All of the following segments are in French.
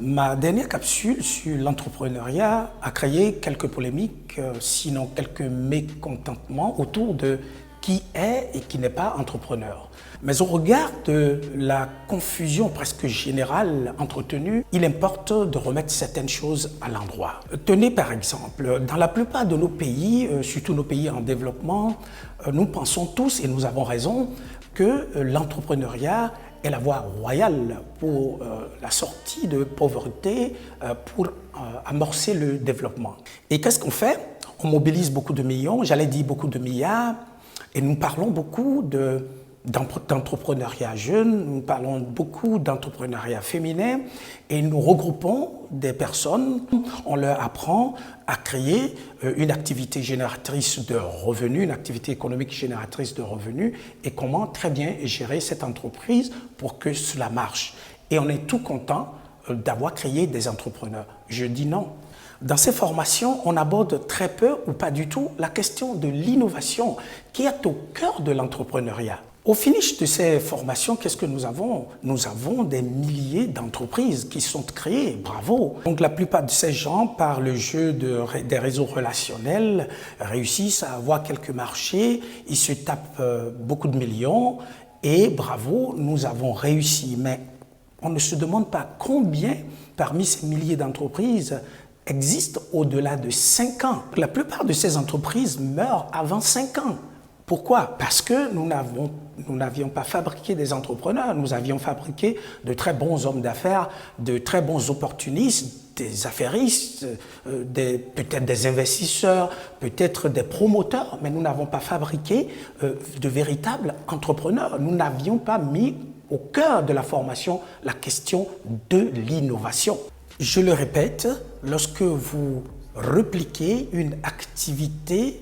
Ma dernière capsule sur l'entrepreneuriat a créé quelques polémiques, sinon quelques mécontentements autour de qui est et qui n'est pas entrepreneur. Mais au regard de la confusion presque générale entretenue, il importe de remettre certaines choses à l'endroit. Tenez par exemple, dans la plupart de nos pays, surtout nos pays en développement, nous pensons tous, et nous avons raison, que l'entrepreneuriat est la voie royale pour la sortie de pauvreté, pour amorcer le développement. Et qu'est-ce qu'on fait? On mobilise beaucoup de millions, j'allais dire beaucoup de milliards, et nous parlons beaucoup d'entrepreneuriat jeune, nous parlons beaucoup d'entrepreneuriat féminin, et nous regroupons des personnes, on leur apprend à créer une activité génératrice de revenus, une activité économique génératrice de revenus, et comment très bien gérer cette entreprise pour que cela marche. Et on est tout content d'avoir créé des entrepreneurs. Je dis non. Dans ces formations, on aborde très peu ou pas du tout la question de l'innovation qui est au cœur de l'entrepreneuriat. Au finish de ces formations, qu'est-ce que nous avons? Nous avons des milliers d'entreprises qui sont créées, bravo! Donc la plupart de ces gens, par le jeu des réseaux relationnels, réussissent à avoir quelques marchés, ils se tapent beaucoup de millions et bravo, nous avons réussi. Mais on ne se demande pas combien parmi ces milliers d'entreprises existent au-delà de 5 ans. La plupart de ces entreprises meurent avant 5 ans. Pourquoi? Parce que nous n'avions pas fabriqué des entrepreneurs, nous avions fabriqué de très bons hommes d'affaires, de très bons opportunistes, des affairistes, peut-être des investisseurs, peut-être des promoteurs, mais nous n'avons pas fabriqué de véritables entrepreneurs. Nous n'avions pas mis au cœur de la formation la question de l'innovation. Je le répète, lorsque vous repliquez une activité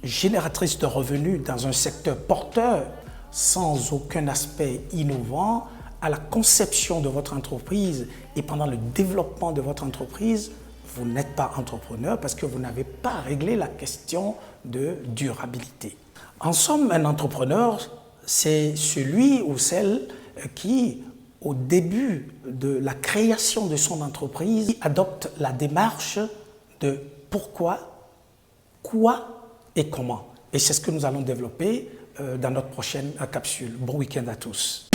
génératrice de revenus dans un secteur porteur sans aucun aspect innovant, à la conception de votre entreprise et pendant le développement de votre entreprise, vous n'êtes pas entrepreneur parce que vous n'avez pas réglé la question de durabilité. En somme, un entrepreneur, c'est celui ou celle qui, au début de la création de son entreprise, adopte la démarche de pourquoi, quoi et comment. Et c'est ce que nous allons développer dans notre prochaine capsule. Bon week-end à tous.